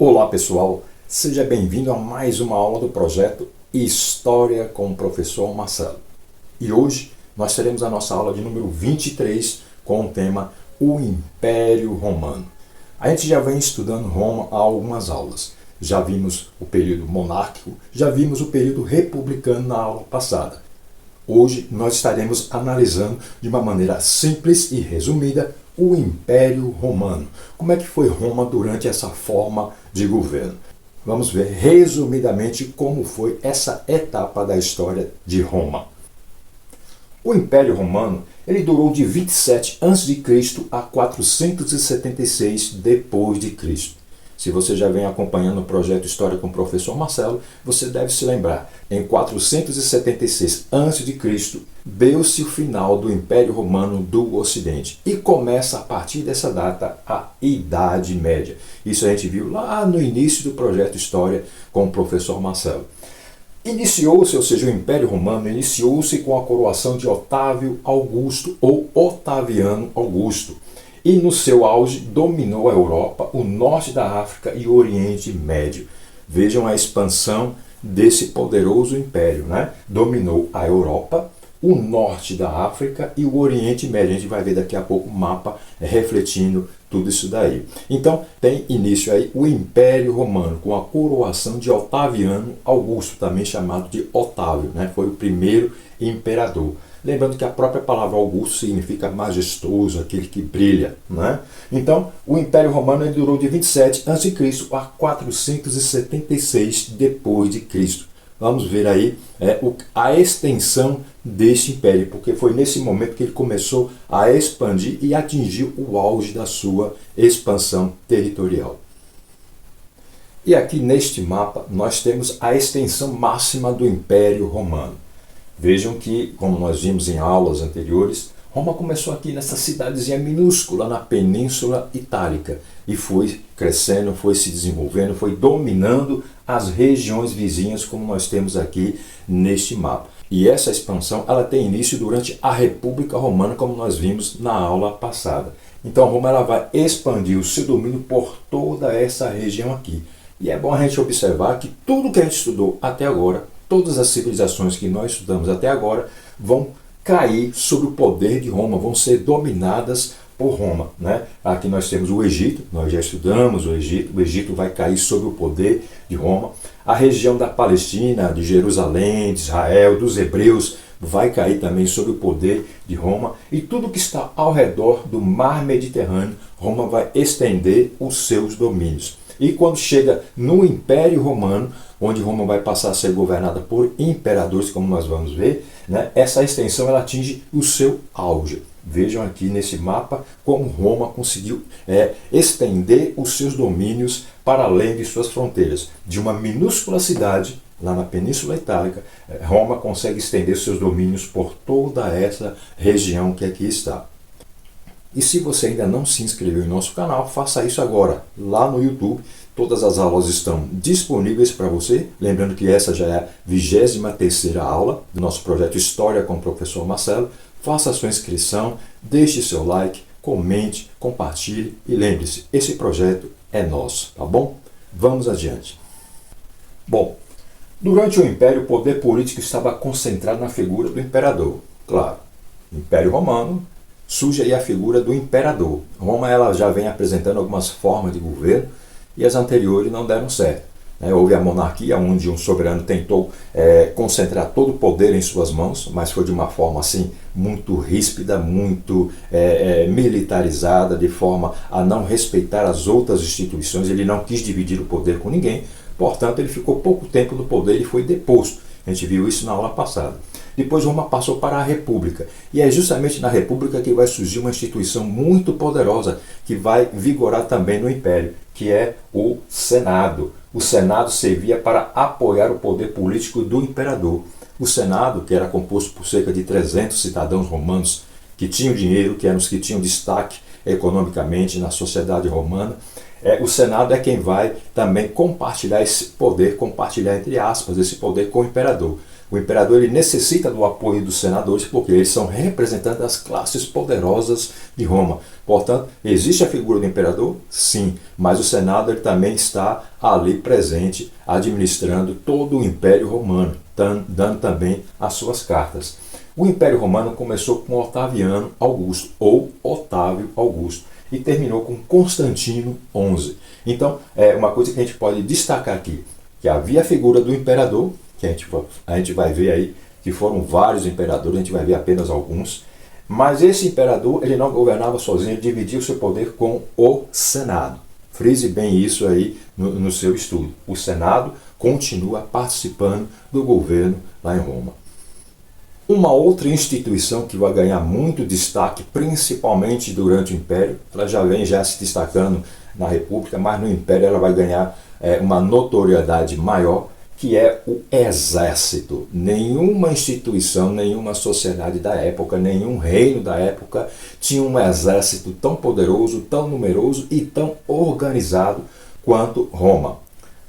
Olá pessoal, seja bem-vindo a mais uma aula do projeto História com o professor Marcelo. E hoje nós teremos a nossa aula de número 23 com o tema O Império Romano. A gente já vem estudando Roma há algumas aulas. Já vimos o período monárquico, já vimos o período republicano na aula passada. Hoje nós estaremos analisando de uma maneira simples e resumida o Império Romano. Como é que foi Roma durante essa forma de governo? Vamos ver resumidamente como foi essa etapa da história de Roma. O Império Romano ele durou de 27 a.C. a 476 d.C. Se você já vem acompanhando o projeto História com o professor Marcelo, você deve se lembrar. Em 476 a.C., deu-se o final do Império Romano do Ocidente. E começa a partir dessa data a Idade Média. Isso a gente viu lá no início do projeto História com o professor Marcelo. Iniciou-se, ou seja, o Império Romano iniciou-se com a coroação de Otávio Augusto ou Otaviano Augusto. E no seu auge dominou a Europa, o norte da África e o Oriente Médio. Vejam a expansão desse poderoso império, né? Dominou a Europa, o norte da África e o Oriente Médio. A gente vai ver daqui a pouco o mapa refletindo tudo isso daí. Então tem início aí o Império Romano com a coroação de Otaviano Augusto, também chamado de Otávio, né? Foi o primeiro imperador. Lembrando que a própria palavra Augusto significa majestoso, aquele que brilha, né? Então, o Império Romano ele durou de 27 a.C. a 476 d.C. Vamos ver aí a extensão desse império, porque foi nesse momento que ele começou a expandir e atingiu o auge da sua expansão territorial. E aqui neste mapa nós temos a extensão máxima do Império Romano. Vejam que, como nós vimos em aulas anteriores, Roma começou aqui nessa cidadezinha minúscula na Península Itálica e foi crescendo, foi se desenvolvendo, foi dominando as regiões vizinhas, como nós temos aqui neste mapa. E essa expansão ela tem início durante a República Romana, como nós vimos na aula passada. Então Roma ela vai expandir o seu domínio por toda essa região aqui. E é bom a gente observar que tudo que a gente estudou até agora, todas as civilizações que nós estudamos até agora vão cair sob o poder de Roma, vão ser dominadas por Roma, né? Aqui nós temos o Egito, nós já estudamos o Egito vai cair sob o poder de Roma. A região da Palestina, de Jerusalém, de Israel, dos hebreus, vai cair também sob o poder de Roma. E tudo que está ao redor do mar Mediterrâneo, Roma vai estender os seus domínios. E quando chega no Império Romano, onde Roma vai passar a ser governada por imperadores, como nós vamos ver, né, essa extensão ela atinge o seu auge. Vejam aqui nesse mapa como Roma conseguiu estender os seus domínios para além de suas fronteiras. De uma minúscula cidade, lá na Península Itálica, Roma consegue estender seus domínios por toda essa região que aqui está. E se você ainda não se inscreveu em nosso canal, faça isso agora, lá no YouTube. Todas as aulas estão disponíveis para você. Lembrando que essa já é a 23ª aula do nosso projeto História com o professor Marcelo. Faça a sua inscrição, deixe seu like, comente, compartilhe e lembre-se, esse projeto é nosso, tá bom? Vamos adiante. Bom, durante o Império, o poder político estava concentrado na figura do imperador. Claro, Império Romano, surge aí a figura do imperador. Roma ela já vem apresentando algumas formas de governo e as anteriores não deram certo. Houve a monarquia, onde um soberano tentou concentrar todo o poder em suas mãos, mas foi de uma forma assim muito ríspida, muito militarizada, de forma a não respeitar as outras instituições. Ele não quis dividir o poder com ninguém, portanto ele ficou pouco tempo no poder e foi deposto. A gente viu isso na aula passada. Depois Roma passou para a República. E é justamente na República que vai surgir uma instituição muito poderosa que vai vigorar também no Império, que é o Senado. O Senado servia para apoiar o poder político do imperador. O Senado, que era composto por cerca de 300 cidadãos romanos que tinham dinheiro, que eram os que tinham destaque economicamente na sociedade romana, o Senado é quem vai também compartilhar esse poder, compartilhar entre aspas esse poder com o imperador. O imperador ele necessita do apoio dos senadores porque eles são representantes das classes poderosas de Roma. Portanto, existe a figura do imperador? Sim, mas o Senado ele também está ali presente, administrando todo o Império Romano, dando também as suas cartas. O Império Romano começou com Otaviano Augusto, ou Otávio Augusto, e terminou com Constantino XI. Então, é uma coisa que a gente pode destacar aqui, que havia a figura do imperador, que a gente vai ver aí que foram vários imperadores, a gente vai ver apenas alguns, mas esse imperador ele não governava sozinho, ele dividia o seu poder com o Senado. Frise bem isso aí no seu estudo. O Senado continua participando do governo lá em Roma. Uma outra instituição que vai ganhar muito destaque, principalmente durante o Império, ela já vem se destacando na República, mas no Império ela vai ganhar uma notoriedade maior, que é o Exército. Nenhuma instituição, nenhuma sociedade da época, nenhum reino da época tinha um exército tão poderoso, tão numeroso e tão organizado quanto Roma.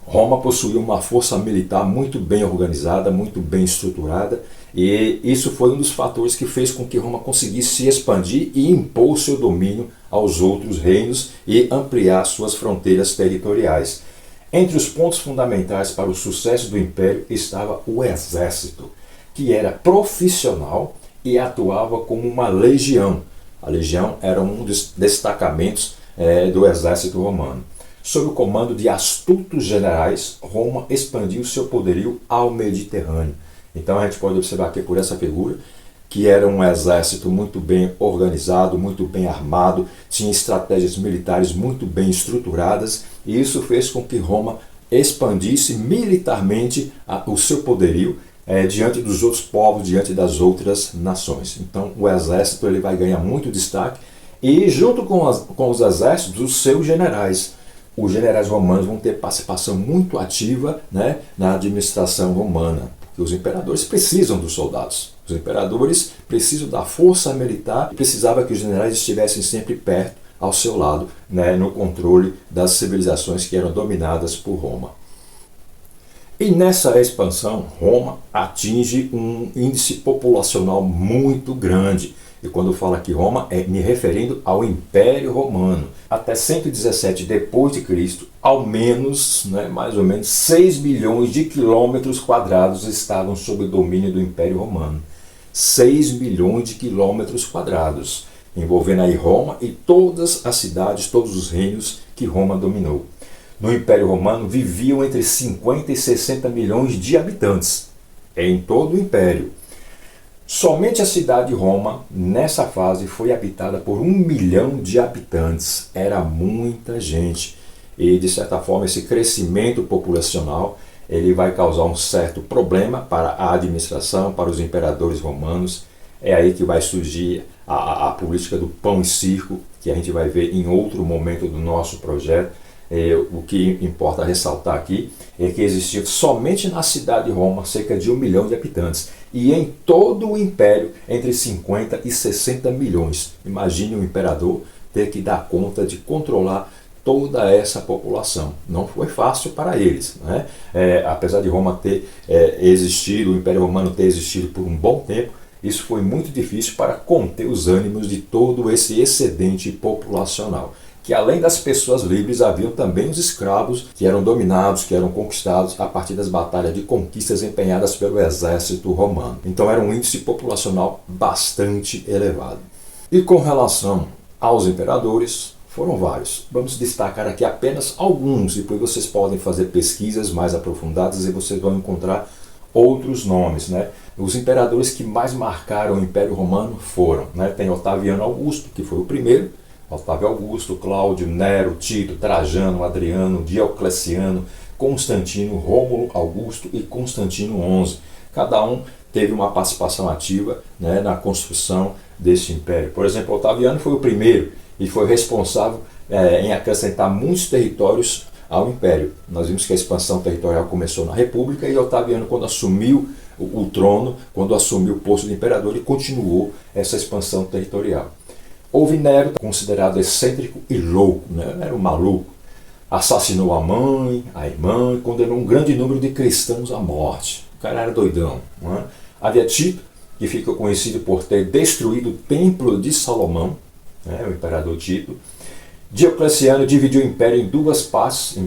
Roma possuía uma força militar muito bem organizada, muito bem estruturada, e isso foi um dos fatores que fez com que Roma conseguisse se expandir e impor seu domínio aos outros reinos e ampliar suas fronteiras territoriais. Entre os pontos fundamentais para o sucesso do Império estava o exército, que era profissional e atuava como uma legião. A legião era um dos destacamentos do exército romano. Sob o comando de astutos generais, Roma expandiu seu poderio ao Mediterrâneo. Então a gente pode observar aqui por essa figura que era um exército muito bem organizado, muito bem armado, tinha estratégias militares muito bem estruturadas, e isso fez com que Roma expandisse militarmente o seu poderio diante dos outros povos, diante das outras nações. Então o exército ele vai ganhar muito destaque, e junto com os exércitos, os seus generais. Os generais romanos vão ter participação muito ativa, né, na administração romana. Os imperadores precisam dos soldados. Os imperadores precisam da força militar e precisava que os generais estivessem sempre perto, ao seu lado, né, no controle das civilizações que eram dominadas por Roma. E nessa expansão, Roma atinge um índice populacional muito grande. E quando eu falo aqui Roma, é me referindo ao Império Romano. Até 117 depois de Cristo, ao menos, mais ou menos 6 milhões de quilômetros quadrados estavam sob o domínio do Império Romano. 6 milhões de quilômetros quadrados, envolvendo aí Roma e todas as cidades, todos os reinos que Roma dominou. No Império Romano viviam entre 50 e 60 milhões de habitantes, em todo o Império. Somente a cidade de Roma, nessa fase, foi habitada por 1 milhão de habitantes. Era muita gente. E, de certa forma, esse crescimento populacional ele vai causar um certo problema para a administração, para os imperadores romanos. É aí que vai surgir a política do pão e circo, que a gente vai ver em outro momento do nosso projeto. O que importa ressaltar aqui é que existia somente na cidade de Roma cerca de 1 milhão de habitantes e em todo o império entre 50 e 60 milhões. Imagine o imperador ter que dar conta de controlar toda essa população. Não foi fácil para eles, né? Apesar de Roma ter existido, o Império Romano ter existido por um bom tempo, isso foi muito difícil para conter os ânimos de todo esse excedente populacional. Que além das pessoas livres, haviam também os escravos que eram dominados, que eram conquistados a partir das batalhas de conquistas empenhadas pelo exército romano. Então era um índice populacional bastante elevado. E com relação aos imperadores, foram vários. Vamos destacar aqui apenas alguns, depois vocês podem fazer pesquisas mais aprofundadas e vocês vão encontrar outros nomes, né? Os imperadores que mais marcaram o Império Romano foram, tem Otaviano Augusto, que foi o primeiro, Otávio Augusto, Cláudio, Nero, Tito, Trajano, Adriano, Diocleciano, Constantino, Rômulo, Augusto e Constantino XI. Cada um teve uma participação ativa, na construção desse império. Por exemplo, Otaviano foi o primeiro e foi responsável em acrescentar muitos territórios ao império. Nós vimos que a expansão territorial começou na República e Otaviano, quando assumiu o trono, quando assumiu o posto de imperador, ele continuou essa expansão territorial. Houve Nero, considerado excêntrico e louco, era um maluco. Assassinou a mãe, a irmã e condenou um grande número de cristãos à morte. O cara era doidão. Não é? Havia Tito, que ficou conhecido por ter destruído o templo de Salomão, né, o imperador Tito. Diocleciano dividiu o império em duas partes,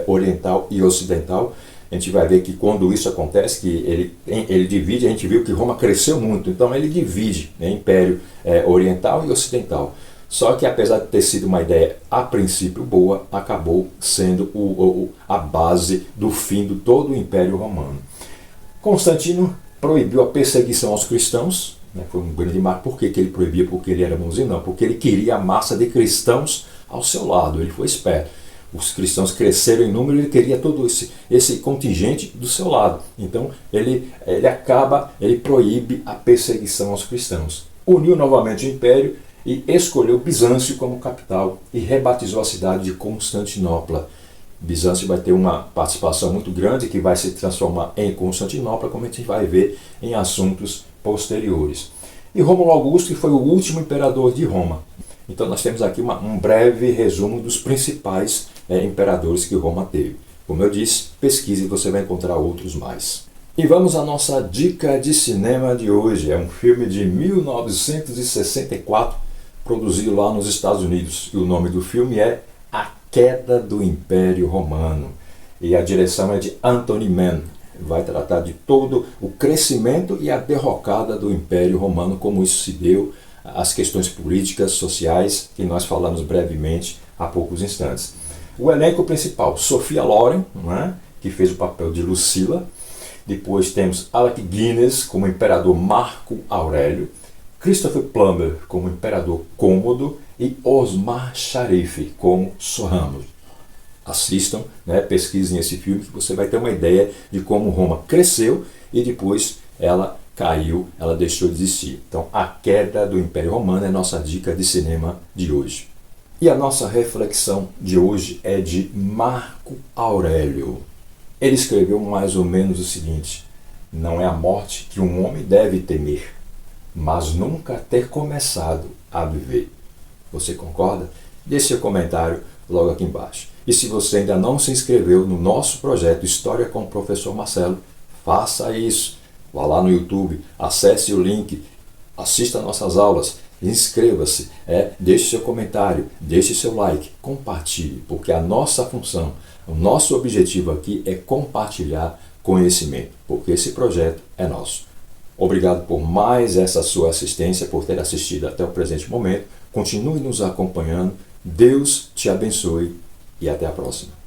oriental e ocidental. A gente vai ver que quando isso acontece, que ele divide, a gente viu que Roma cresceu muito, então ele divide, né, império oriental e ocidental. Só que apesar de ter sido uma ideia a princípio boa, acabou sendo a base do fim de todo o Império Romano. Constantino proibiu a perseguição aos cristãos, né, foi um grande marco. Por que ele proibia? Porque ele era bonzinho? Não, porque ele queria a massa de cristãos ao seu lado, ele foi esperto. Os cristãos cresceram em número, ele queria todo esse contingente do seu lado. Então ele proíbe a perseguição aos cristãos. Uniu novamente o império e escolheu Bizâncio como capital e rebatizou a cidade de Constantinopla. Bizâncio vai ter uma participação muito grande que vai se transformar em Constantinopla, como a gente vai ver em assuntos posteriores. E Rômulo Augusto, que foi o último imperador de Roma. Então nós temos aqui um breve resumo dos principais imperadores que Roma teve. Como eu disse, pesquise e você vai encontrar outros mais. E vamos à nossa dica de cinema de hoje. É um filme de 1964, produzido lá nos Estados Unidos. E o nome do filme é A Queda do Império Romano. E a direção é de Anthony Mann. Vai tratar de todo o crescimento e a derrocada do Império Romano, como isso se deu, as questões políticas, sociais, que nós falamos brevemente há poucos instantes. O elenco principal, Sophia Loren, né, que fez o papel de Lucila. Depois temos Alec Guinness como Imperador Marco Aurélio, Christopher Plummer como Imperador Cômodo e Osmar Sharif como Sohamus. Assistam, né, pesquisem esse filme que você vai ter uma ideia de como Roma cresceu e depois ela caiu, ela deixou de existir. Então, A Queda do Império Romano é a nossa dica de cinema de hoje. E a nossa reflexão de hoje é de Marco Aurélio. Ele escreveu mais ou menos o seguinte: não é a morte que um homem deve temer, mas nunca ter começado a viver. Você concorda? Deixe seu comentário logo aqui embaixo. E se você ainda não se inscreveu no nosso projeto História com o Professor Marcelo, faça isso. Vá lá no YouTube, acesse o link, assista nossas aulas, inscreva-se, deixe seu comentário, deixe seu like, compartilhe, porque a nossa função, o nosso objetivo aqui é compartilhar conhecimento, porque esse projeto é nosso. Obrigado por mais essa sua assistência, por ter assistido até o presente momento. Continue nos acompanhando. Deus te abençoe e até a próxima.